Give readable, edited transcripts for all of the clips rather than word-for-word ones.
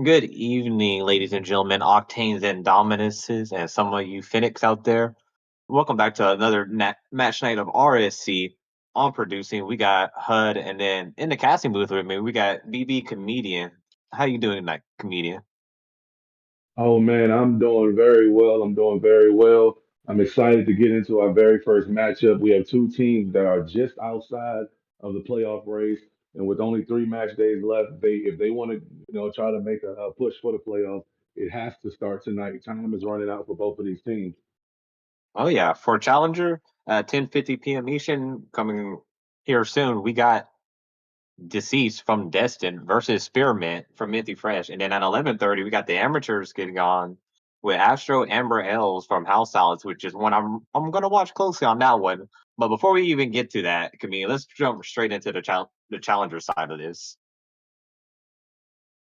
Good evening, ladies and gentlemen, Octanes and Dominuses, and some of you Phoenix out there. Welcome back to another match night of RSC. On producing, we got HUD, and then in the casting booth with me, we got bbcomedian. How you doing tonight, comedian? Oh man, I'm doing very well. I'm doing very well. I'm excited to get into our very first matchup. We have two teams that are just outside of the playoff race, and with only 3 match days left, they if they want to, try to make a push for the playoffs, it has to start tonight. Time is running out for both of these teams. Oh yeah, for Challenger, 10:50 p.m. Eastern coming here soon. We got Deceased from Destined versus Spearmint from Minty Fresh. And then at 11:30, we got the amateurs getting on with Astro Amber Elves from House Solids, which is one I'm gonna watch closely on that one. But before we even get to that, Camille, let's jump straight into the challenger side of this.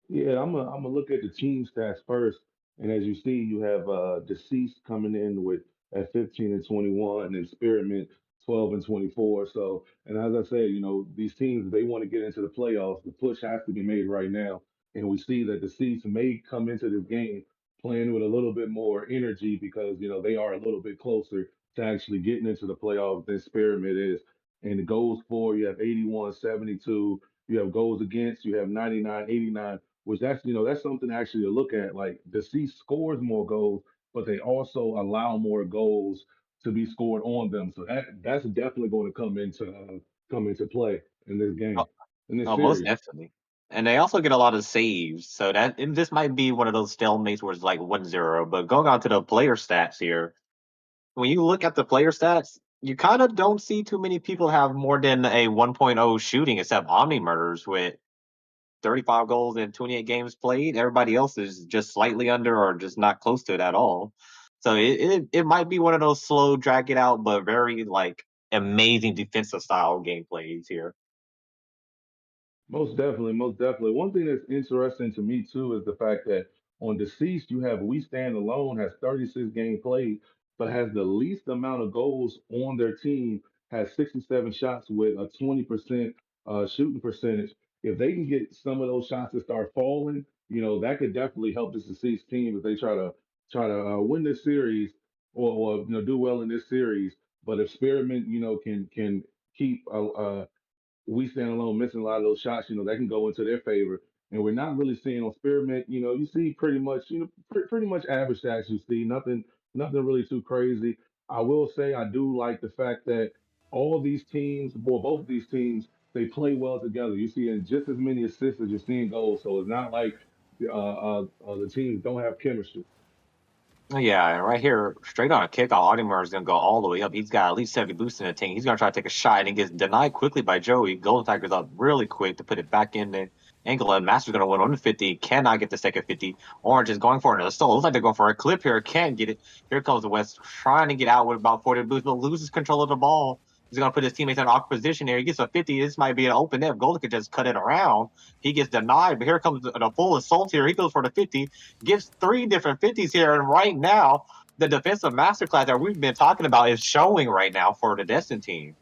Yeah, I'm gonna look at the team stats first, and as you see, you have deceased coming in with at 15 and 21, and Spearmint 12 and 24. So, and as I said, these teams they want to get into the playoffs. The push has to be made right now, and we see that deceased may come into this game playing with a little bit more energy because they are a little bit closer to actually getting into the playoffs than Spearmint is. And the goals for you have 81, 72. You have goals against, you have 99, 89, which that's something actually to look at. Like the C scores more goals, but they also allow more goals to be scored on them. So that's definitely going to come into play in this game, Oh, in this oh, most series. definitely. And they also get a lot of saves, so that and this might be one of those stalemates where it's like 1-0. But going on to the player stats here, when you look at the player stats, you kind of don't see too many people have more than a 1.0 shooting except OmniMurders with 35 goals in 28 games played. Everybody else is just slightly under or just not close to it at all. So it might be one of those slow, drag it out, but very like amazing defensive style gameplays here. Most definitely, most definitely. One thing that's interesting to me too is the fact that on deceased you have We Stand Alone has 36 game played, but has the least amount of goals on their team, has 67 shots with a 20% shooting percentage. If they can get some of those shots to start falling, that could definitely help this deceased team if they try to win this series or do well in this series. But if Spearmint, can keep We Stand Alone missing a lot of those shots, that can go into their favor. And we're not really seeing on Spearmint, you see pretty much, pretty much average stats you see, nothing really too crazy. I will say I do like the fact that all these teams, both of these teams, they play well together. You're seeing just as many assists as you're seeing goals. So it's not like the teams don't have chemistry. Oh, yeah, and right here, straight on a kickoff, Audemars is going to go all the way up. He's got at least 70 boosts in the tank. He's going to try to take a shot and gets denied quickly by Joey. Golden Tiger's up really quick to put it back in the ankle, and Master's going to win on the 50. Cannot get the second 50. Orange is going for it. Still looks like they're going for a clip here. Can't get it. Here comes the West trying to get out with about 40 boosts, but loses control of the ball. He's going to put his teammates in an awkward position here. He gets a 50. This might be an open net. Golden could just cut it around. He gets denied, but here comes the full assault here. He goes for the 50, gives three different 50s here, and right now, the defensive masterclass that we've been talking about is showing right now for the Destin team.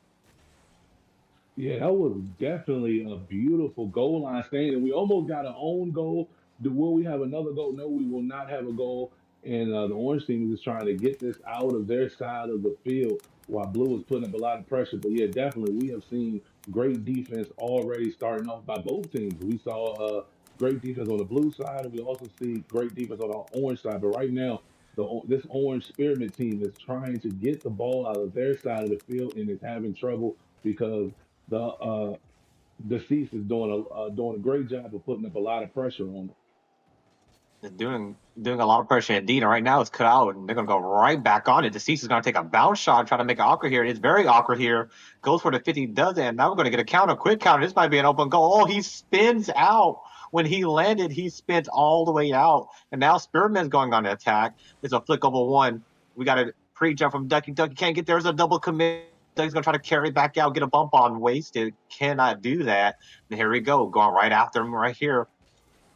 Yeah, that was definitely a beautiful goal line stand, and we almost got our own goal. Will we have another goal? No, we will not have a goal. And the orange team is trying to get this out of their side of the field while blue is putting up a lot of pressure. But yeah, definitely, we have seen great defense already starting off by both teams. We saw great defense on the blue side, and we also see great defense on the orange side. But right now, this orange Spearmint team is trying to get the ball out of their side of the field and is having trouble because the deceased is doing a great job of putting up a lot of pressure on them. Doing a lot of pressure indeed, and right now it's cut out, and they're gonna go right back on it. Deceased is gonna take a bounce shot, try to make it awkward here. It's very awkward here. Goes for the 50, does it, and now we're gonna get a counter, quick counter. This might be an open goal. Oh, he spins out. When he landed, he spins all the way out. And now Spearman's going on the attack. It's a flick over one. We got a pre-jump from Ducky. Ducky can't get there. There's a double commit. Ducky's gonna try to carry back out, get a bump on, wasted. Cannot do that. And here we go, going right after him right here.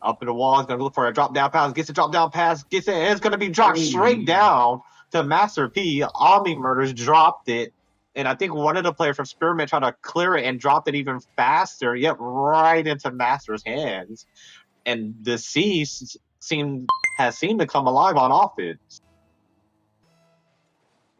Up in the wall, he's gonna look for a drop down pass, gets a drop down pass, gets it, and it's gonna be dropped straight Oh, down to Master P. OmniMurders dropped it. And I think one of the players from Spearmint tried to clear it and dropped it even faster. Yep, right into Master's hands. and Deceased has seemed to come alive on offense.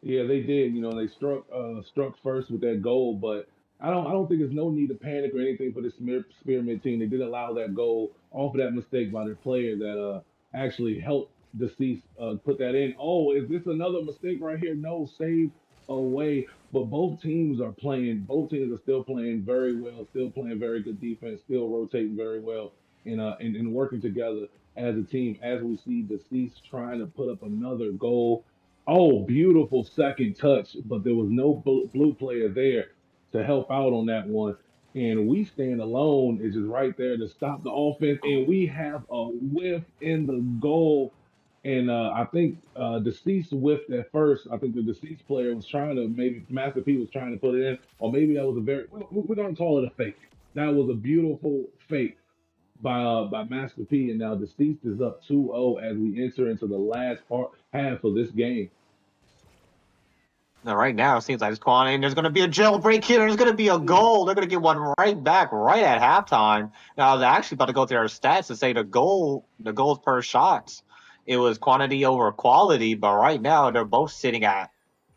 Yeah, they did. You know, they struck first with that goal, but I don't think there's no need to panic or anything for this Spearmint team. They did allow that goal off of that mistake by their player that actually helped Deceased put that in. Oh, is this another mistake right here? No, save away. But both teams are still playing very well, still playing very good defense, still rotating very well, and working together as a team. As we see Deceased trying to put up another goal. Oh, beautiful second touch, but there was no blue player there to help out on that one. And we stand alone is just right there to stop the offense. And we have a whiff in the goal. And I think deceased whiffed at first. I think the deceased player was trying to maybe Master P was trying to put it in, or maybe that was a we're gonna call it a fake. That was a beautiful fake by Master P. And now deceased is up 2-0 as we enter into the last part half of this game. Now, right now, it seems like it's calling. There's going to be a jailbreak here. There's going to be a goal. They're going to get one right back right at halftime. Now, they're actually about to go through their stats and say the goals per shots, it was quantity over quality. But right now, they're both sitting at,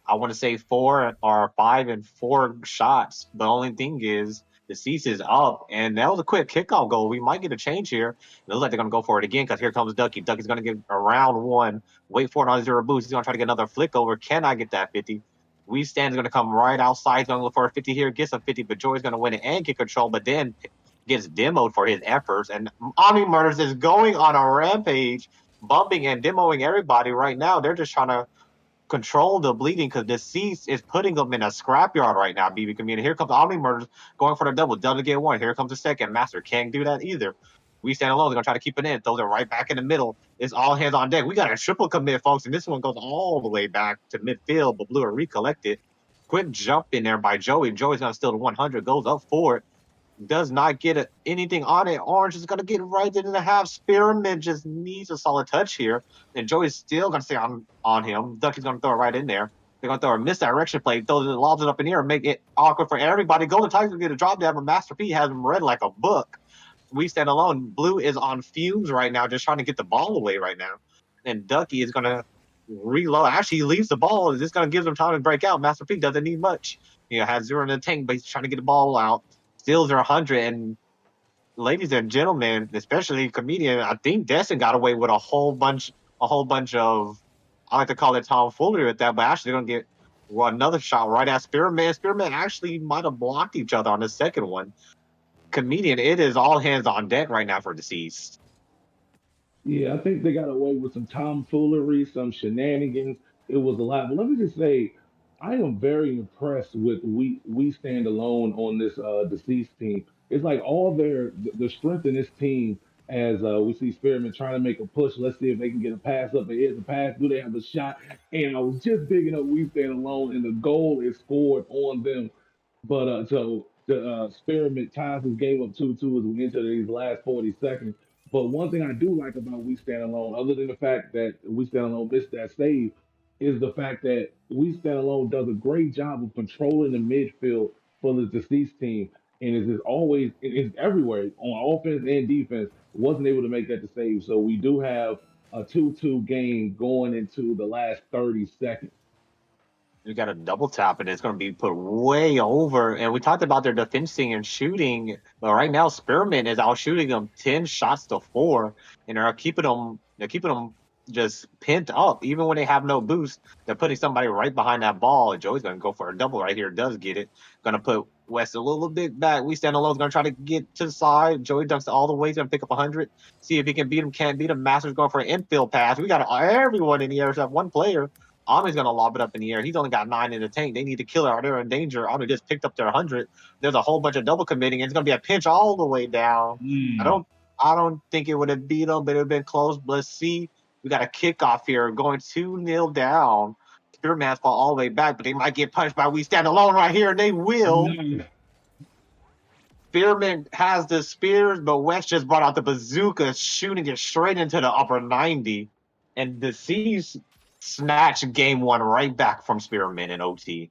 I want to say 4 or 5 and 4 shots. The only thing is the cease is up, and that was a quick kickoff goal. We might get a change here. It looks like they're going to go for it again because here comes Ducky. Ducky's going to get around one. Wait for it on 0 boost. He's going to try to get another flick over. Can I get that 50? We stand is going to come right outside. He's going to look for a 50 here, gets a 50, but Joey's going to win it and get control, but then gets demoed for his efforts. And OmniMurders is going on a rampage, bumping and demoing everybody right now. They're just trying to control the bleeding because Deceased is putting them in a scrapyard right now, bbcomedian. Here comes OmniMurders going for the double. Double get one. Here comes the second. Master can't do that either. We stand alone. They're going to try to keep it in. Throws it right back in the middle. It's all hands on deck. We got a triple commit, folks, and this one goes all the way back to midfield, but Blue will recollect it. Quick jump in there by Joey. Joey's going to steal the 100, goes up for it. Does not get anything on it. Orange is going to get right into the half. Spearmint just needs a solid touch here. And Joey's still going to stay on him. Ducky's going to throw it right in there. They're going to throw a misdirection play, throws it, lobs it up in the air, make it awkward for everybody. Golden Tigers get a drop down, but Master P has him read like a book. We stand alone. Blue is on fumes right now, just trying to get the ball away right now. And Ducky is going to reload. Actually, he leaves the ball. It's just going to give them time to break out. Master P doesn't need much. Has 0 in the tank, but he's trying to get the ball out. Steals are 100. And ladies and gentlemen, especially comedian, I think Destin got away with a whole bunch of, I like to call it tomfoolery with that, but actually they're going to get another shot right at Spearmint. Spearmint actually might have blocked each other on the second one. Comedian, it is all hands on deck right now for Deceased. Yeah, I think they got away with some tomfoolery, some shenanigans. It was a lot. But let me just say, I am very impressed with we stand alone on this deceased team. It's like all the strength in this team as we see Spearman trying to make a push. Let's see if they can get a pass up. Here's a pass. Do they have a shot? And I was just digging up we stand alone, and the goal is scored on them. But so the Spearmint ties his game up 2-2 as we enter these last 40 seconds. But one thing I do like about We Stand Alone, other than the fact that We Stand Alone missed that save, is the fact that We Stand Alone does a great job of controlling the midfield for the deceased team, and is always it is everywhere on offense and defense. Wasn't able to make that to save, so we do have a 2-2 game going into the last 30 seconds. You got a double tap, and it's going to be put way over. And we talked about their defending and shooting, but right now Spearmint is out shooting them 10 shots to 4, and they're keeping them just pent up. Even when they have no boost, they're putting somebody right behind that ball. And Joey's going to go for a double right here. Does get it. Going to put West a little bit back. We stand alone. Going to try to get to the side. Joey dunks all the way. He's going to pick up 100. See if he can beat him. Can't beat him. Master's going for an infield pass. We got everyone in the air except one player. Omni's going to lob it up in the air. He's only got 9 in the tank. They need to kill her. They're in danger. Omni just picked up their 100. There's a whole bunch of double committing. And it's going to be a pinch all the way down. Mm. I don't think it would have beat them, but it would have been close. But let's see. We got a kickoff here going 2-0 down. Spearman's fall all the way back, but they might get punched by We Stand Alone right here, and they will. No. Spearmint has the spears, but West just brought out the bazooka, shooting it straight into the upper 90. And the Seas snatched game one right back from Spearmint in OT.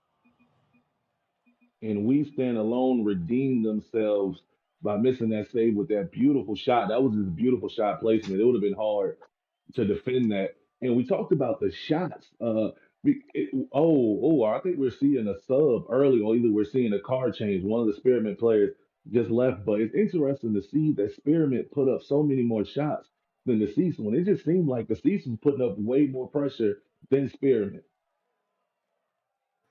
And We Stand Alone redeemed themselves by missing that save with that beautiful shot. That was just beautiful shot placement. It would have been hard to defend that. And we talked about the shots. I think we're seeing a sub early, or either we're seeing a card change. One of the Spearmint players just left, but it's interesting to see that Spearmint put up so many more shots than the Cease one. It just seemed like the Cease was putting up way more pressure than Spearmint.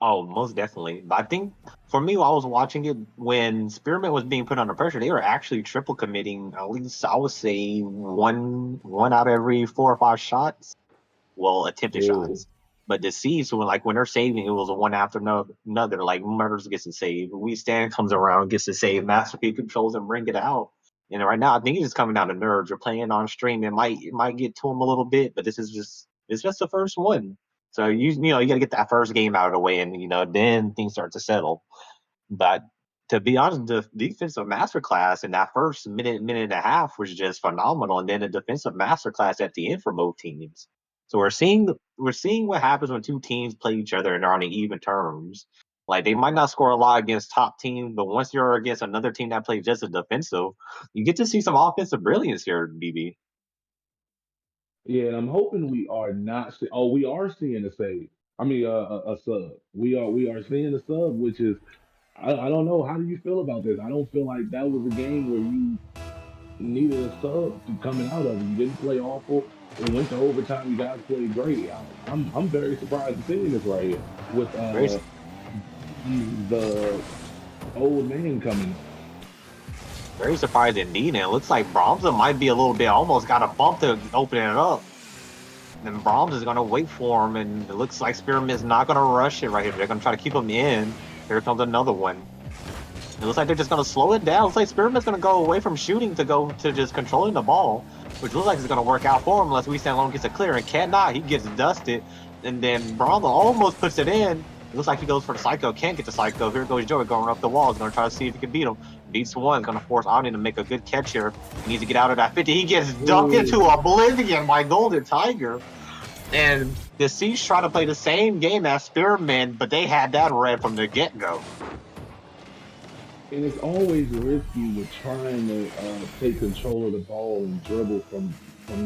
Oh, most definitely. But I think for me, while I was watching it, when Spearmint was being put under pressure, they were actually triple committing. At least I would say one out of every 4 or 5 shots. Well, attempted Oh, shots. But deceased, when they're saving, it was a one after another. Like murders gets to save. We stand comes around, gets to save. Masterpiece controls and bring it out. And right now, I think it's just coming down to nerves. You're playing on stream. It might get to him a little bit, but it's just the first one. So you got to get that first game out of the way, and then things start to settle. But to be honest, the defensive masterclass in that first minute and a half was just phenomenal, and then the defensive masterclass at the end for both teams. So we're seeing what happens when two teams play each other and they're on even terms. Like they might not score a lot against top teams, but once you're against another team that plays just as defensive, you get to see some offensive brilliance here, BB. yeah, and I'm hoping we are not. We are seeing a save. I mean, a sub. We are seeing a sub, which is I don't know. How do you feel about this? I don't feel like that was a game where you needed a sub to coming out of it. You didn't play awful. It went to overtime. You guys played great. I'm very surprised to seeing this right here with Very the old man coming in. very surprised indeed, and it looks like Bromza might be a little bit almost got a bump to open it up. And Brahms is going to wait for him, and it looks like Spearmint's not going to rush it right here. They're going to try to keep him in. Here comes another one. It looks like they're just going to slow it down. It looks like Spearmint's going to go away from shooting to go to just controlling the ball, which looks like it's going to work out for him unless we stand alone gets a clear. And cannot. He gets dusted. And then Brahms almost puts it in. It looks like he goes for the Psycho. Can't get the Psycho. Here goes Joey going up the wall. He's going to try to see if he can beat him. Beats one. Going to force Omni to make a good catch here. He needs to get out of that 50. He gets dunked into Ooh. oblivion by Golden Tiger. And the Siege try to play the same game as Spearmint, but they had that red from the get-go. And it's always risky with trying to take control of the ball and dribble from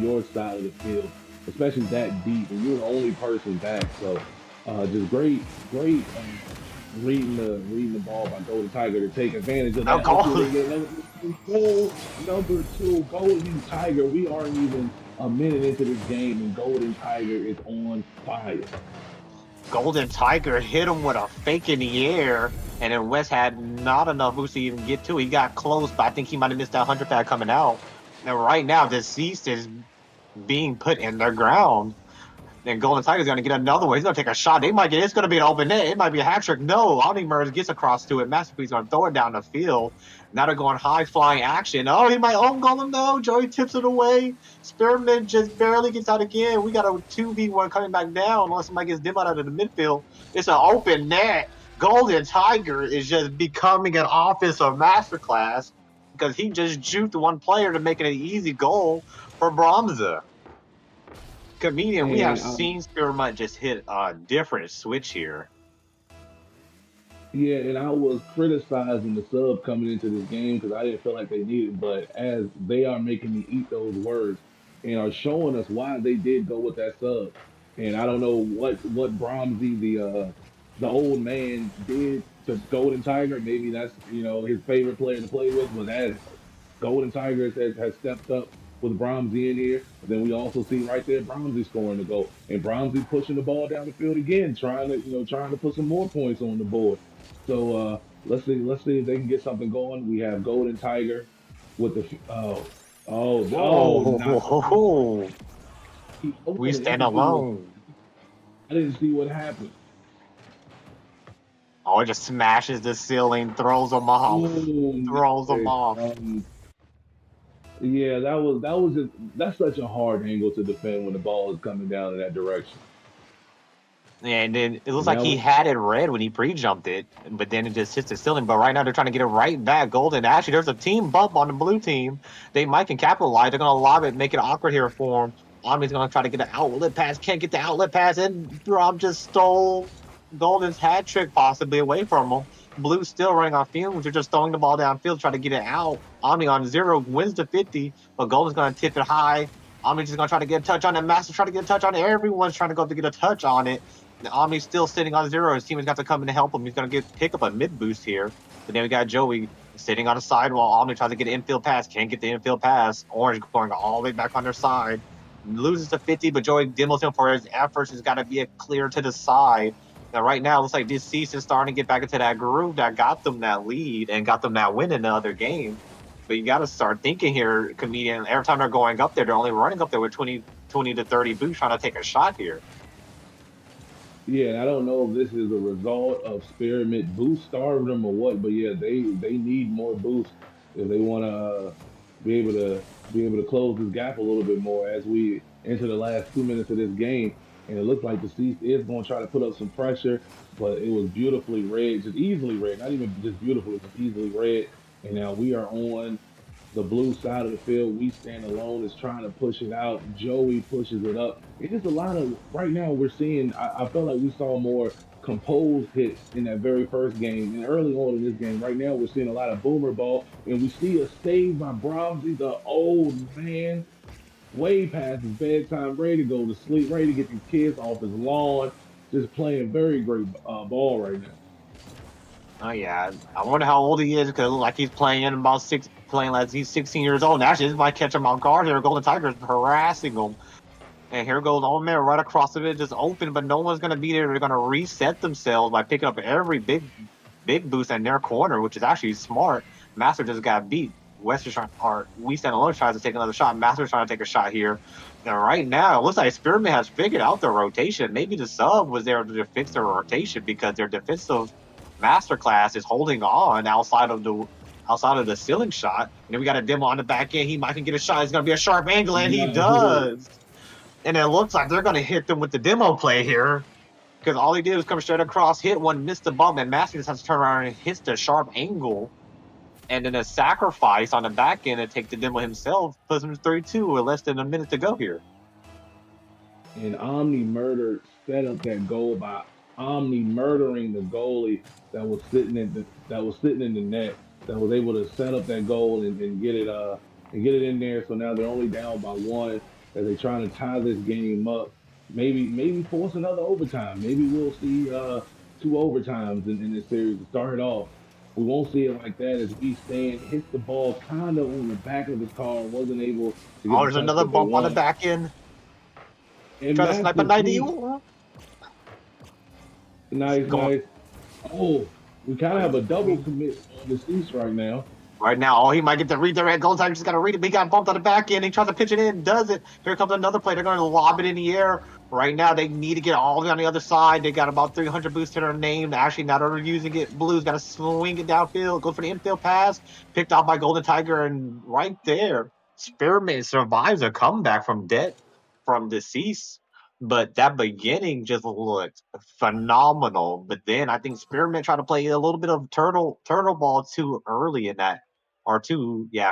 your side of the field, especially that deep, and you're the only person back. So, just great reading the ball by Golden Tiger to take advantage of No that. Let's see if call. they get goal number two. Golden Tiger. We aren't even a minute into this game, and Golden Tiger is on fire. Golden Tiger hit him with a fake in the air, and then West had not enough boost to even get to it. He got close, but I think he might have missed that 100 pad coming out. And right now, Deceased is being put in the ground. Then Golden Tiger's going to get another one. He's going to take a shot. It's going to be an open net. It might be a hat trick. No, OmniMurders gets across to it. Masterpiece going to throw it down the field. Now they're going high flying action. Oh, he might own Golem. No, Joey tips it away. Spearmint just barely gets out again. We got a 2v1 coming back down unless somebody gets dim out of the midfield. It's an open net. Golden Tiger is just becoming an offensive masterclass because he just juked one player to make it an easy goal for Bromza. Comedian, we have And seen Spearmint just hit a different switch here. Yeah, and I was criticizing the sub coming into this game because I didn't feel like they needed, but as they are making me eat those words and are showing us why they did go with that sub. And I don't know what Bromsey, the old man, did to Golden Tiger. Maybe that's his favorite player to play with, but as Golden Tigers has stepped up with Bromsey in here. But then we also see right there Bromsey scoring the goal. And Bromsey pushing the ball down the field again, trying to put some more points on the board. So let's see if they can get something going. We have Golden Tiger with not Whoa, he we opened it. stand alone. I didn't see what happened. Oh, it just smashes the ceiling, throws them off. Oh, Throws them nice. off. Yeah, that was just that's such a hard angle to defend when the ball is coming down in that direction. And then it looks And like that he was had it red when he pre-jumped it, but then it just hits the ceiling. But right now they're trying to get it right back. Golden. Actually, there's a team bump on the blue team. They might can capitalize. They're gonna lob it, make it awkward here for him. Omni's gonna try to get an outlet pass. Can't get the outlet pass, and Rob just stole Golden's hat trick possibly away from him. Blue's still running on fumes. They're just throwing the ball downfield, trying to get it out. Omni on 0 wins the 50, but Golden's going to tip it high. Omni's just going to try to get a touch on it. Master's trying to get a touch on it. Everyone's trying to go up to get a touch on it. The Omni's still sitting on 0. His team has got to come in to help him. He's going to pick up a mid boost here. But then we got Joey sitting on the side while Omni tries to get an infield pass. Can't get the infield pass. Orange going all the way back on their side. Loses to 50, but Joey demos him for his efforts. He's got to be a clear to the side. Now, right now, it looks like this season's starting to get back into that groove that got them that lead and got them that win in the other game. But you got to start thinking here, comedian. Every time they're going up there, they're only running up there with 20 to 30 boosts trying to take a shot here. Yeah, and I don't know if this is a result of Spearmint boost starving them or what, but yeah, they need more boost if they want to be able to close this gap a little bit more as we enter the last 2 minutes of this game. And it looks like the Deceased is going to try to put up some pressure, but it was beautifully read, just easily read, not even just beautifully, just easily read. And now we are on the blue side of the field. We stand alone is trying to push it out. Joey pushes it up. It's just a lot of right now we're seeing I felt like we saw more composed hits in that very first game and early on in this game. Right now we're seeing a lot of boomer ball and we see a save by Bromzy, the old man, way past his bedtime, ready to go to sleep, ready to get these kids off his lawn, just playing very great ball right now. Oh yeah, I wonder how old he is because like he's playing like he's 16 years old. And actually, this might catch him off guard here. Golden Tiger's harassing him. And here goes Old Man right across the it, just open, but no one's gonna be there. They're gonna reset themselves by picking up every big boost in their corner, which is actually smart. Master just got beat. Wester's trying, or we stand alone tries to take another shot. Master's trying to take a shot here. And right now, it looks like Spearmint has figured out their rotation. Maybe the sub was there to fix their rotation because their defensive masterclass is holding on outside of the ceiling shot. And then we got a demo on the back end. He might can get a shot. It's gonna be a sharp angle, and he No. does. And it looks like they're going to hit them with the demo play here because all he did was come straight across, hit one, missed the bump, and Master just has to turn around and hits the sharp angle. And then a sacrifice on the back end to take the demo himself puts him 3-2 with less than a minute to go here. And Omni murdered set up that goal by Omni murdering the goalie that was sitting in the net that was able to set up that goal and get it and get it in there. So now they're only down by one as they're trying to tie this game up. Maybe force another overtime. Maybe we'll see two overtimes in this series to start it off. We won't see it like that as we stand hits the ball kind of on the back of his car, wasn't able to get Oh, the there's touch another that they bump on the want. back end. And Try to snipe a Master 90. P, nice, Going nice. Oh, we kind of have a double commit on the Cease right now. right now. Oh, he might get the redirect. Gold Tiger just got to read it. But he got bumped on the back end. He tries to pitch it in, does it. Here comes another play. They're going to lob it in the air. Right now, they need to get all the way on the other side. They got about 300 boosts to their name. Actually, not overusing it. Blue's got to swing it downfield. Go for the infield pass. Picked off by Golden Tiger. And right there, Spearmint survives a comeback from deceased. But that beginning just looked phenomenal. But then I think Spearmint tried to play a little bit of turtle ball too early in that or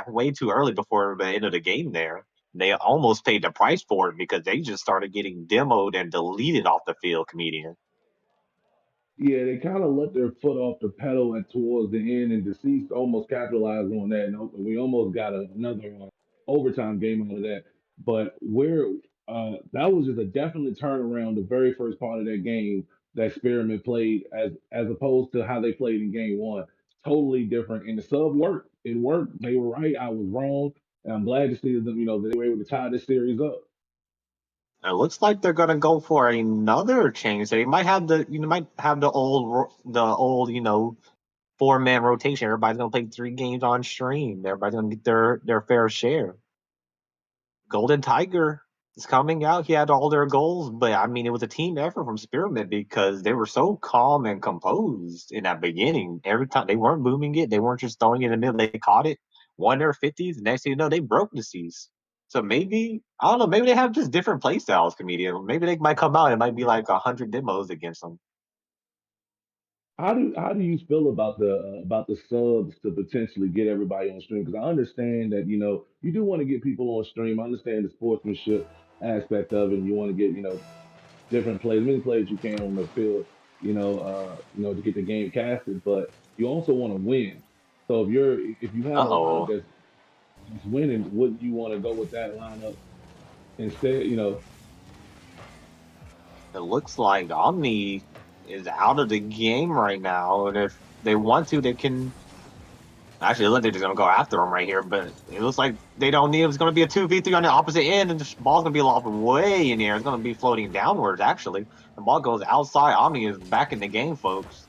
way too early before the end of the game there. They almost paid the price for it because they just started getting demoed and deleted off the field, comedian. Yeah, they kind of let their foot off the pedal at towards the end, and Deceased almost capitalized on that, and we almost got another overtime game out of that. But that was just a definite turnaround. The very first part of that game that Spearmint played, as opposed to how they played in game one, totally different. And the sub worked. It worked. They were right. I was wrong, and I'm glad to see them. They were able to tie this series up. It looks like they're gonna go for another change. They might have the old 4-man rotation. Everybody's gonna play 3 games on stream. Everybody's gonna get their fair share. Golden Tiger is coming out. He had all their goals, but I mean, it was a team effort from Spearmint because they were so calm and composed in that beginning. Every time they weren't booming it, they weren't just throwing it in the middle. They caught it, won their 50s. Next thing you know, they broke the seas. So maybe I don't know. Maybe they have just different play styles, comedian. Maybe they might come out. And it might be like 100 demos against them. How do you feel about the subs to potentially get everybody on stream? Because I understand that you do want to get people on stream. I understand the sportsmanship aspect of it. And you want to get different plays, many plays you can on the field. To get the game casted. But you also want to win. So if you have a lineup Uh-oh. that's winning, wouldn't you want to go with that lineup instead? You know, It looks like Omni is out of the game right now, and if they want to, they can. Actually, it looks like they're just gonna go after him right here, but it looks like they don't need him. It's gonna be a 2v3 on the opposite end, and the ball's gonna be lobbed way in the air. It's gonna be floating downwards, actually. The ball goes outside. Omni is back in the game, folks.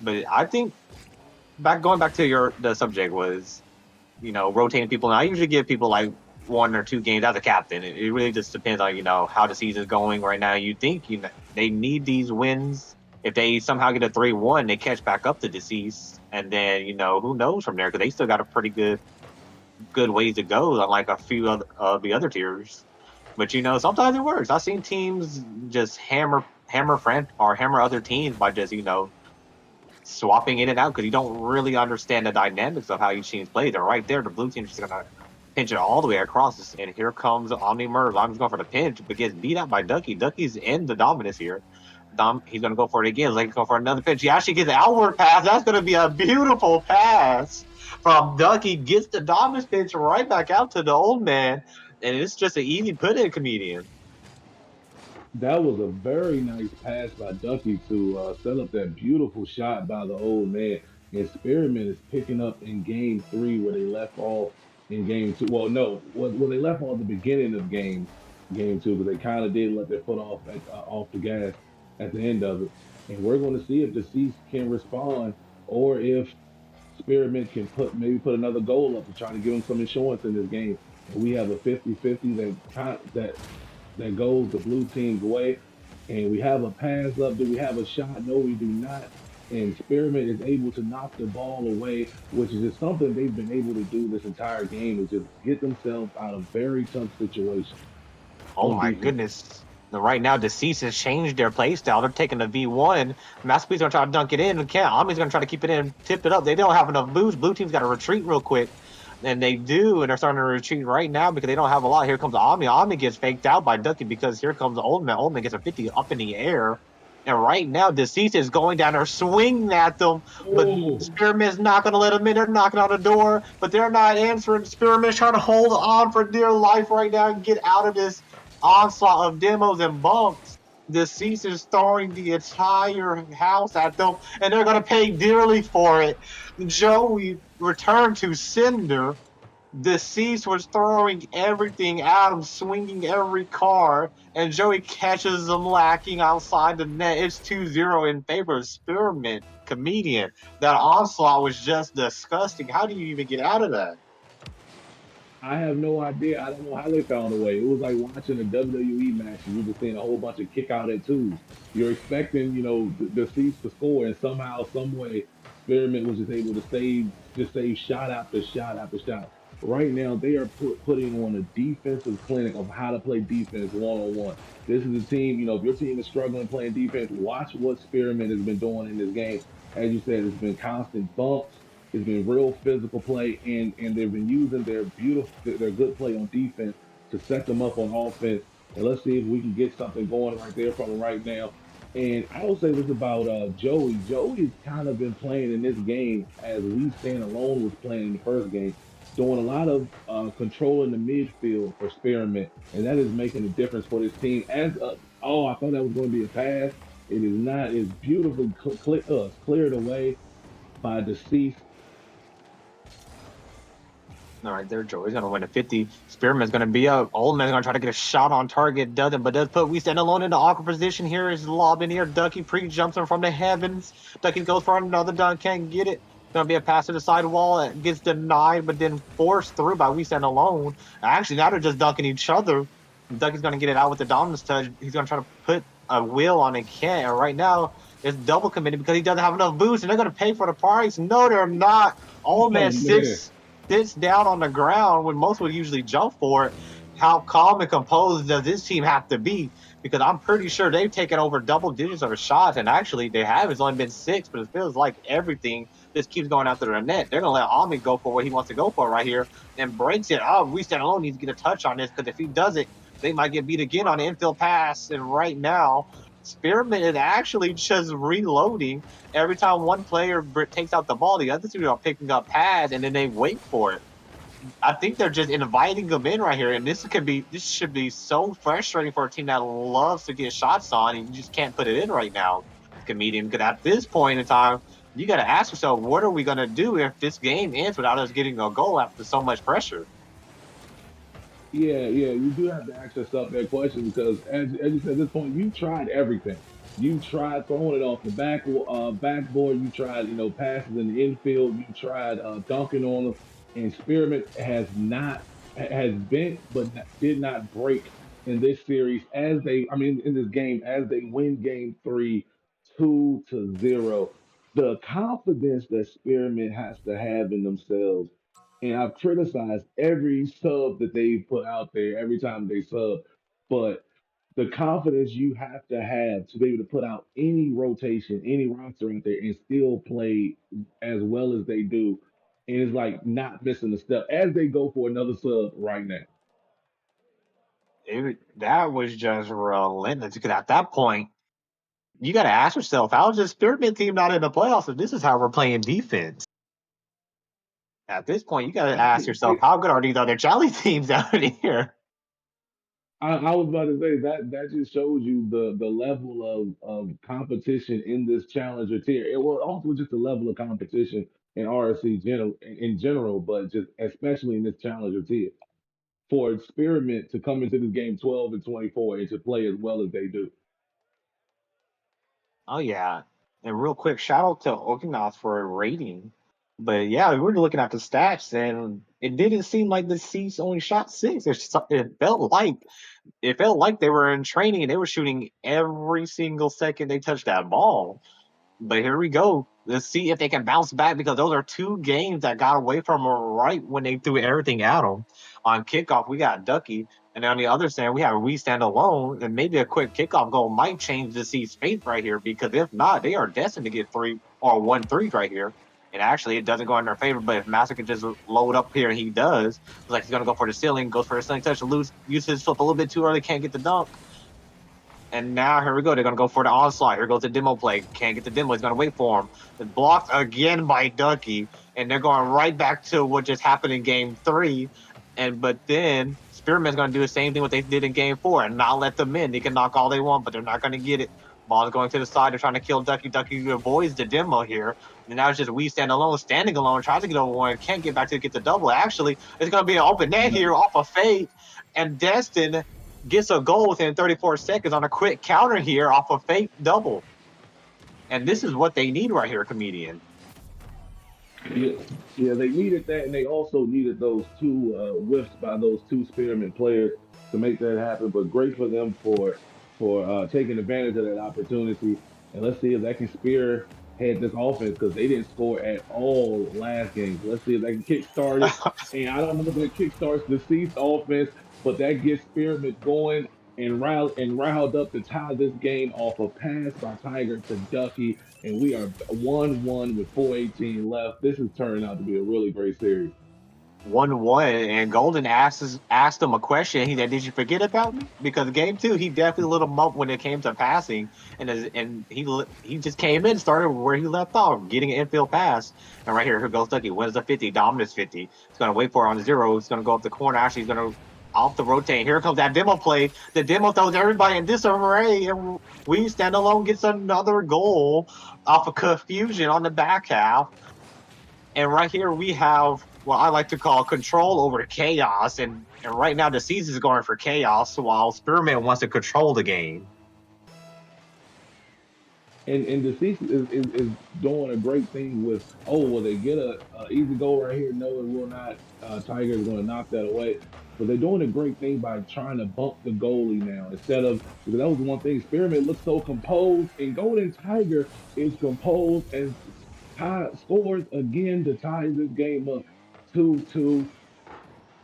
But I think going back to the subject was, rotating people. And I usually give people like 1 or 2 games as a captain. It really just depends on, how the season's going right now. You think, they need these wins. If they somehow get a 3-1, they catch back up to deceased. And then, who knows from there? Because they still got a pretty good ways to go, unlike a few of the other tiers. But, sometimes it works. I've seen teams just hammer other teams by just, swapping in and out because you don't really understand the dynamics of how each team plays. And right there, the blue team's just gonna pinch it all the way across. And here comes OmniMurders. I'm just going for the pinch, but gets beat out by Ducky. Ducky's in the dominance here. He's gonna go for it again. Like, go for another pinch. He actually gets an outward pass. That's gonna be a beautiful pass from Ducky. Gets the dominance pinch right back out to the old man, and it's just an easy put in, comedian. that was a very nice pass by Ducky to set up that beautiful shot by the old man. Experiment is picking up in game 3 where they left off in game 2. Well, no, they left off at the beginning of game 2, because they kind of did let their foot off the gas at the end of it. And we're going to see if Deceased can respond, or if Spearmint can put another goal up to try to give him some insurance in this game. And we have a 50-50 that goes the blue team's way. And we have a pass up. Do we have a shot? No, we do not. And Spearmint is able to knock the ball away, which is just something they've been able to do this entire game, is just get themselves out of very tough situations Oh on my defense. goodness. Right now, Deceased has changed their play style. They're taking the V1. Masterpiece going to try to dunk it in. And can't. Omni's going to try to keep it in, tip it up. They don't have enough boost. Blue team's got to retreat real quick. And they do, and they're starting to retreat right now because they don't have a lot. Here comes Omni. Omni gets faked out by Ducky because here comes the Old Man. Old Man gets a 50 up in the air. And right now, Deceased is going down there swinging at them, but Oh, Spearmint's not going to let them in. They're knocking on the door, but they're not answering. Spearmint's trying to hold on for dear life right now and get out of this onslaught of demos and bumps. Deceased is throwing the entire house at them, and they're going to pay dearly for it. Joey returned to Cinder. Deceased was throwing everything at him, swinging every card, and Joey catches him lacking outside the net. It's 2-0 in favor of Spearmint, comedian. That onslaught was just disgusting. How do you even get out of that? I have no idea. I don't know how they found a way. It was like watching a WWE match and you're just seeing a whole bunch of kick out at twos. You're expecting, the Deceased to score, and somehow, some way, Spearmint was just able to save shot after shot after shot. Right now, they are putting on a defensive clinic of how to play defense one on one. This is a team, if your team is struggling playing defense, watch what Spearmint has been doing in this game. As you said, it's been constant bumps. It's been real physical play, and they've been using their good play on defense to set them up on offense. And let's see if we can get something going right there from them right now. And I will say this about Joey. Joey's kind of been playing in this game as We Stand Alone was playing in the first game, doing a lot of controlling the midfield for Spearmint, and that is making a difference for this team. Oh, I thought that was going to be a pass. It is not. It's beautifully cleared away by Deceased. All right, there, Joey's going to win a 50. Spearman's going to be up. Old Man's going to try to get a shot on target. Doesn't, but does put We Stand Alone in the awkward position here. Is lob in here. Ducky pre-jumps him from the heavens. Ducky goes for another dunk. Can't get it. Going to be a pass to the sidewall. It gets denied, but then forced through by We Stand Alone. Actually, now they're just dunking each other. Ducky's going to get it out with the dominance touch. He's going to try to put a wheel on it. Can't. And right now, it's double committed because he doesn't have enough boost, and they're going to pay for the price. No, they're not. Old Oh Man man. sits down on the ground when most would usually jump for it. How calm and composed does this team have to be? Because I'm pretty sure they've taken over double digits of shots, and actually they have. It's only been 6, but it feels like everything just keeps going after the net. They're gonna let Omni go for what he wants to go for right here and breaks it. Oh, We Stand Alone needs to get a touch on this because if he does it, they might get beat again on the infield pass. And right now, Spearmint is actually just reloading. Every time one player takes out the ball, the other two are picking up pads, and then they wait for it. I think they're just inviting them in right here, and this should be so frustrating for a team that loves to get shots on, and you just can't put it in right now, comedian. Because at this point in time, you got to ask yourself, what are we gonna do if this game ends without us getting a goal after so much pressure? Yeah, yeah, you do have to ask yourself that question because, as you said, at this point, you tried everything. You tried throwing it off the backboard. You tried, passes in the infield. You tried dunking on them. And Spearmint has bent, but did not break in this series in this game as they win game three, 2-0. The confidence that Spearmint has to have in themselves, and I've criticized every sub that they put out there every time they sub, but the confidence you have to be able to put out any rotation, any roster out there, and still play as well as they do, and it's like not missing a step as they go for another sub right now. That was just relentless. Because at that point, you got to ask yourself, how is this Spearmint team not in the playoffs if this is how we're playing defense? At this point, you got to ask yourself, how good are these other Jolly teams out here? I was about to say that just shows you the level of competition in this challenger tier. It was also just the level of competition in RSC in general, but just especially in this challenger tier. For Experiment to come into this game 12-24 and to play as well as they do. Oh yeah, and real quick, shout out to Okinawa for a rating. But yeah, we were looking at the stats, and it didn't seem like the Seats only shot six. It felt like they were in training and they were shooting every single second they touched that ball. But here we go. Let's see if they can bounce back because those are two games that got away from them right when they threw everything at them. On kickoff, we got Ducky, and on the other side, we have We Stand Alone, and maybe a quick kickoff goal might change the C's fate right here because if not, they are destined to get three or 1-3 right here. And actually, it doesn't go in their favor, but if Master can just load up here and he does, it's like he's going to go for the ceiling, goes for the ceiling touch, uses his flip a little bit too early, can't get the dunk. And now here we go. They're gonna go for the onslaught. Here goes the demo play. Can't get the demo. He's gonna wait for him. It's blocked again by Ducky, and they're going right back to what just happened in game three. But then Spearmint's gonna do the same thing what they did in game four and not let them in. They can knock all they want, but they're not gonna get it. Ball's going to the side. They're trying to kill Ducky. Ducky avoids the demo here. And now it's just We Stand Alone, standing alone, tries to get over one, can't get back to get the double. Actually, it's gonna be an open net here off of Fate. And Destin gets a goal within 34 seconds on a quick counter here off a fake double. And this is what they need right here, comedian. Yeah, yeah, they needed that, and they also needed those two whiffs by those two Spearmint players to make that happen. But great for them for taking advantage of that opportunity. And let's see if that can spearhead this offense because they didn't score at all last game. So let's see if they can kickstart it. And I don't know if it kickstarts the Cease offense, but that gets Spearmint going and riled up to tie this game off a pass by Tiger to Ducky, and we are 1-1 with 4:18 left. This is turning out to be a really great series. 1-1, and Golden asked him a question. He said, "Did you forget about me?" Because game two, he definitely a little mump when it came to passing, and he just came in, started where he left off, getting an infield pass. And right here goes Ducky, wins the 50, dominance 50. He's gonna wait for it on the zero. He's gonna go up the corner. Actually, he's gonna off the rotate. Here comes that demo play. The demo throws everybody in disarray, and We Stand Alone gets another goal off of confusion on the back half. And right here we have what I like to call control over chaos. And right now the season is going for chaos while Spearmint wants to control the game. And Deceased is doing a great thing with, oh, will they get a easy goal right here? No, it will not. Tiger is going to knock that away. But they're doing a great thing by trying to bump the goalie now instead of, because that was the one thing. Experiment looks so composed, and Golden Tiger is composed and scores again to tie this game up 2-2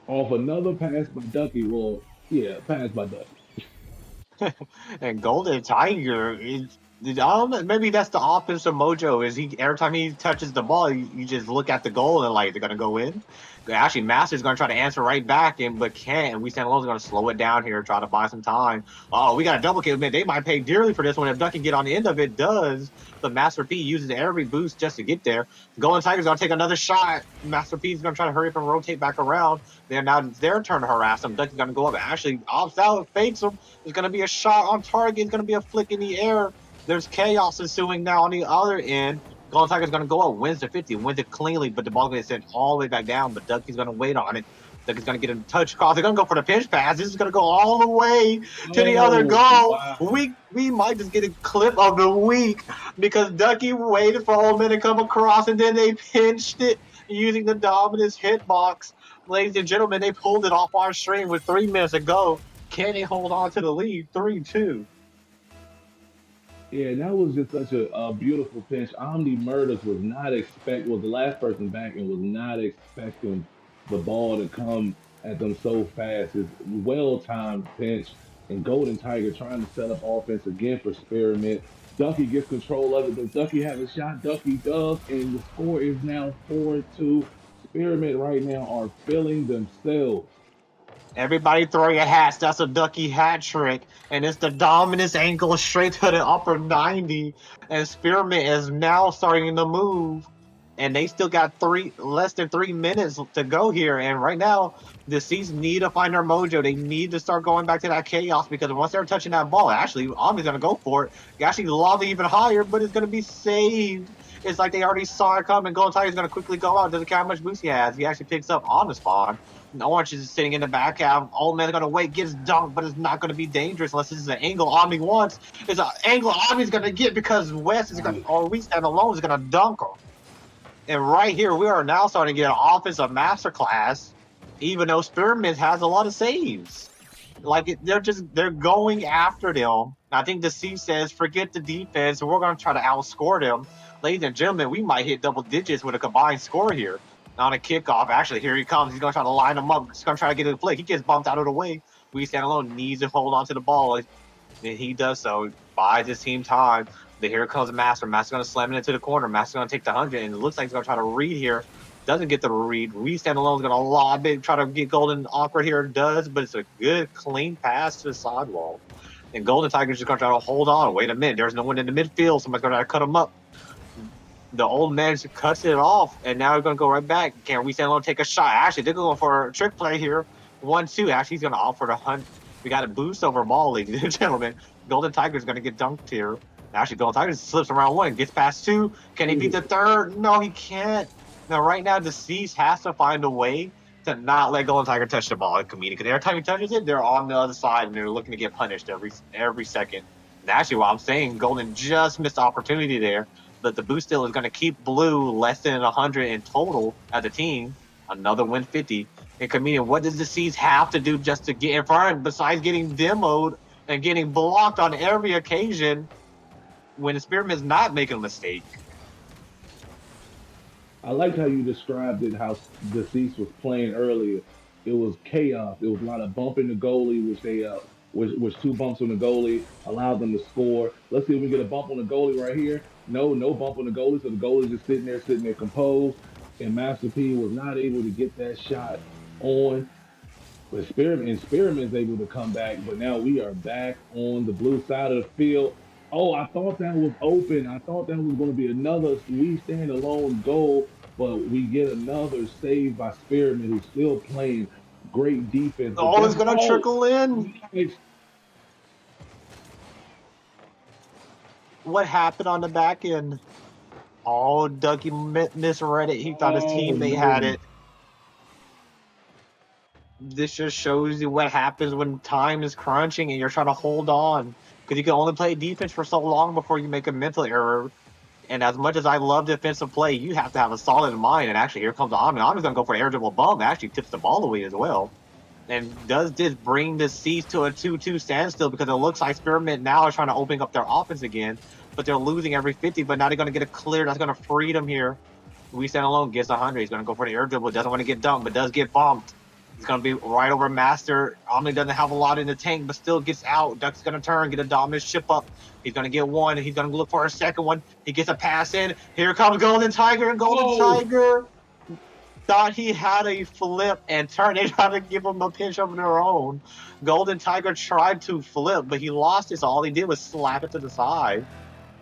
off another pass by Ducky. Well, yeah, pass by Ducky. And Golden Tiger is Maybe that's the offensive mojo. Is he every time he touches the ball, you just look at the goal and like they're gonna go in. Actually, Master's gonna try to answer right back, and but can't. And we stand alone is gonna slow it down here, try to buy some time. Oh, we got a double kill. Man, they might pay dearly for this one if Ducky get on the end of it. Does but Master P uses every boost just to get there. Golden Tiger's gonna take another shot. Master P is gonna try to hurry up and rotate back around. Then now it's their turn to harass him. Ducky's gonna go up. Ashley opts out, fakes him. There's gonna be a shot on target. It's gonna be a flick in the air. There's chaos ensuing now on the other end. Golden Tiger's going to go up, wins the 50, wins it cleanly, but the ball's going to get sent all the way back down. But Ducky's going to wait on it. Ducky's going to get a touch cross. They're going to go for the pinch pass. This is going to go all the way to the other Oh, goal. wow. We might just get a clip of the week because Ducky waited for Old Man to come across and then they pinched it using the dominance hitbox. Ladies and gentlemen, they pulled it off our stream with 3 minutes to go. Can they hold on to the lead? 3-2. Yeah, that was just such a beautiful pinch. OmniMurders was the last person back and was not expecting the ball to come at them so fast. It's well timed pinch and Golden Tiger trying to set up offense again for Spearmint. Ducky gets control of it. Does Ducky have a shot? Ducky does, and the score is now 4-2. Spearmint right now are feeling themselves. Everybody throw your hats. That's a Ducky hat trick. And it's the dominance angle straight to the upper 90. And Spearmint is now starting to move. And they still got less than 3 minutes to go here. And right now, the Seas need to find their mojo. They need to start going back to that chaos because once they're touching that ball, actually, Omni's going to go for it. He actually lobbed it even higher, but it's going to be saved. It's like they already saw it coming. Golden Tiger's going to quickly go out. Doesn't care how much boost he has. He actually picks up on the spawn. Orange is sitting in the back half. Old Man's gonna wait, gets dunked, but it's not gonna be dangerous unless this is an angle Omni wants. It's an angle Omni's gonna get because West is gonna, or we stand alone is gonna dunk him. And right here, we are now starting to get an offensive masterclass, even though Spearmint has a lot of saves. Like they're going after them. I think the C says, forget the defense, we're gonna try to outscore them. Ladies and gentlemen, we might hit double digits with a combined score here on a kickoff. Actually, here he comes. He's gonna try to line him up. He's gonna try to get a flick. He gets bumped out of the way. We stand alone. Needs to hold on to the ball. And he does so. Buys his team time. But here comes Master. Master's gonna slam it into the corner. Master's gonna take the 100, and it looks like he's gonna try to read here. Doesn't get the read. We stand alone is gonna lob it, try to get Golden awkward here. Does, but it's a good clean pass to the sidewall. And Golden Tiger's just gonna try to hold on. Wait a minute. There's no one in the midfield. Somebody's gonna try to cut him up. The Old Man cuts it off, and now we're gonna go right back. Can we stand alone take a shot? Actually, they're going for a trick play here. 1-2. Actually, he's gonna offer the hunt. We got a boost over ball, ladies and gentlemen. Golden Tiger's gonna get dunked here. Actually, Golden Tiger slips around 1, gets past 2. Can he beat the 3rd? No, he can't. Now, right now, Deceased has to find a way to not let Golden Tiger touch the ball in comedian. Because every time he touches it, they're on the other side and they're looking to get punished every second. And actually, what I'm saying, Golden just missed the opportunity there. But the boost still is going to keep Blue less than 100 in total as a team. Another win 50. And comedian, what does the Seas have to do just to get in front besides getting demoed and getting blocked on every occasion when the Spearmint's not making a mistake? I liked how you described it, how Deceased was playing earlier. It was chaos. It was a lot of bumping the goalie, which 2 bumps on the goalie allowed them to score. Let's see if we get a bump on the goalie right here. No bump on the goalie, so the goalie's just sitting there composed. And Master P was not able to get that shot on. But Spearmint's able to come back, but now we are back on the blue side of the field. Oh, I thought that was open. I thought that was going to be another we stand alone goal, but we get another save by Spearmint, who's still playing great defense. But Oh, it's that's going to trickle in. nice. What happened on the back end? Oh, Ducky misread it. He thought his teammate had No. it. This just shows you what happens when time is crunching and you're trying to hold on. Because you can only play defense for so long before you make a mental error. And as much as I love defensive play, you have to have a solid mind. And actually, here comes Omni. Omni's going to go for an air dribble bump. Actually tips the ball away as well. And does this bring the Seas to a 2-2 standstill? Because it looks like Spearmint now is trying to open up their offense again. But they're losing every 50. But now they're going to get a clear. That's going to free them here. We stand alone, gets 100. He's going to go for the air dribble. Doesn't want to get dumped, but does get bumped. He's gonna be right over Master. Omni doesn't have a lot in the tank, but still gets out. Duck's gonna turn, get a dominant ship up. He's gonna get one. He's gonna look for a second one. He gets a pass in. Here comes Golden Tiger, and Golden Oh, Tiger thought he had a flip and turned. They tried to give him a pinch of their own. Golden Tiger tried to flip, but he lost it. So all he did was slap it to the side.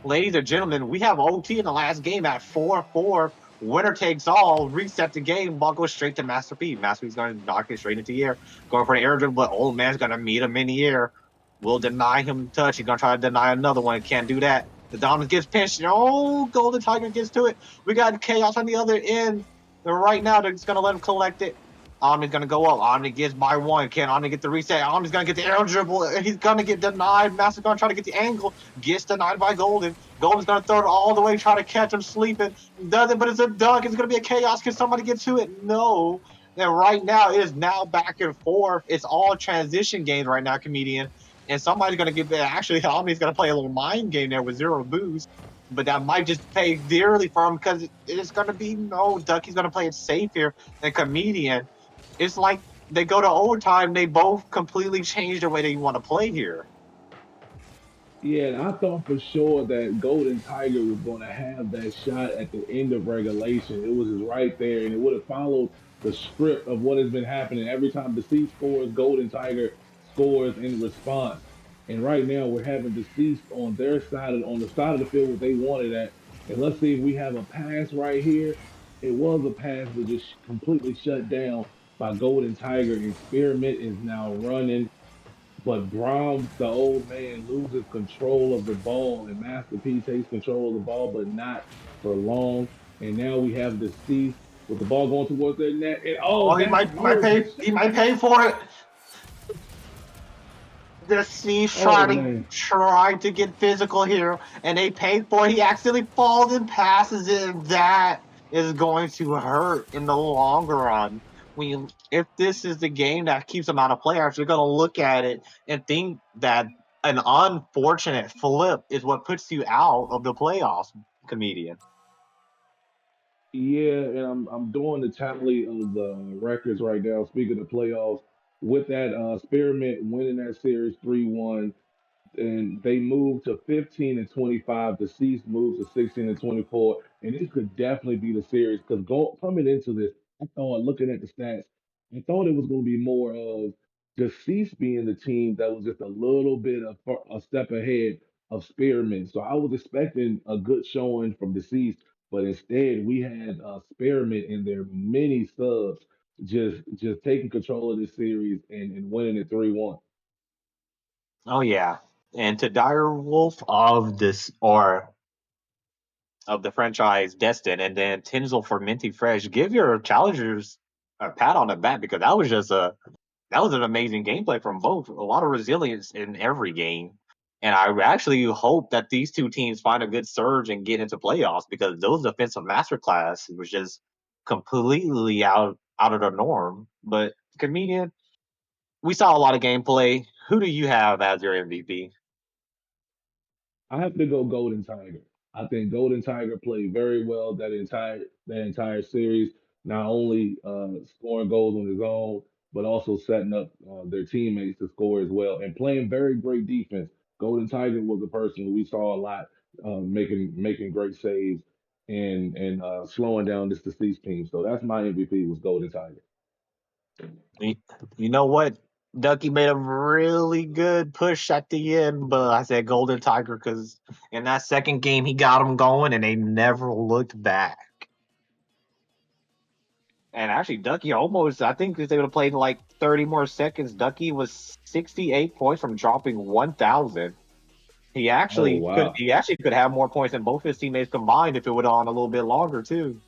Ladies and gentlemen, we have OT in the last game at 4-4. Winner takes all. Reset the game. Ball goes straight to Master P. Master P's going to knock it straight into the air. Going for an air dribble, but Old Man's going to meet him in the air. Will deny him touch. He's going to try to deny another one. Can't do that. The Dominus gets pinched. Oh, Golden Tiger gets to it. We got Chaos on the other end. And right now, they're just going to let him collect it. Omni's going to go up. Omni gets by one. Can Omni get the reset? Omni's going to get the air dribble. He's going to get denied. Master's going to try to get the angle. Gets denied by Golden. Golden's going to throw it all the way, try to catch him sleeping. Does it, but it's a dunk. It's going to be a chaos. Can somebody get to it? No. And right now, it is now back and forth. It's all transition games right now, comedian. And somebody's going to get there. Actually, Omni's going to play a little mind game there with zero boost. But that might just pay dearly for him because it's going to be no. Ducky's going to play it safe here. And comedian, it's like they go to overtime. They both completely change the way they want to play here. yeah, and I thought for sure that Golden Tiger was going to have that shot at the end of regulation. It was just right there, and it would have followed the script of what has been happening. Every time the C scores, Golden Tiger scores in response. And right now, we're having deceased on their side, on the side of the field where they wanted at. And let's see if we have a pass right here. It was a pass, but just completely shut down by Golden Tiger. And Spearmint is now running, but the old man, loses control of the ball, and Master P takes control of the ball, but not for long. And now we have deceased with the ball going towards their net. And Oh, oh, he that might hurt. pay. He might pay for it. The Chiefs Oh man. try to get physical here, and they pay for it. He accidentally falls and passes it, and that is going to hurt in the longer run. If this is the game that keeps him out of playoffs, you're going to look at it and think that an unfortunate flip is what puts you out of the playoffs, comedian. Yeah, and I'm doing the tally of the records right now. Speaking of playoffs, with that Spearmint winning that series 3-1, and they moved to 15 and 25. The Deceased moves to 16 and 24, and this could definitely be the series because coming into this, I thought looking at the stats, I thought it was going to be more of Deceased being the team that was just a little bit of a step ahead of Spearmint. So I was expecting a good showing from Deceased, but instead we had Spearmint in their mini subs just taking control of this series and winning it 3-1. Oh yeah, and to Dire Wolf of this or of the franchise Destined, and then Tinsel for Minty Fresh. Give your challengers a pat on the back because that was an amazing gameplay from both. A lot of resilience in every game, and I actually hope that these two teams find a good surge and get into playoffs because those defensive masterclass was just completely out of the norm. But comedian, we saw a lot of gameplay. Who do you have as your MVP? I have to go Golden Tiger. I think Golden Tiger played very well that entire series, not only scoring goals on his own, but also setting up their teammates to score as well and playing very great defense. Golden Tiger was a person who we saw a lot making great saves and slowing down this deceased team. So that's my MVP was Golden Tiger. You you know what? Ducky made a really good push at the end, but I said Golden Tiger because in that second game he got them going and they never looked back. And actually, Ducky almost, I think if they would have played like 30 more seconds, Ducky was 68 points from dropping 1,000. Oh wow. He actually could have more points than both his teammates combined if it would have on a little bit longer too.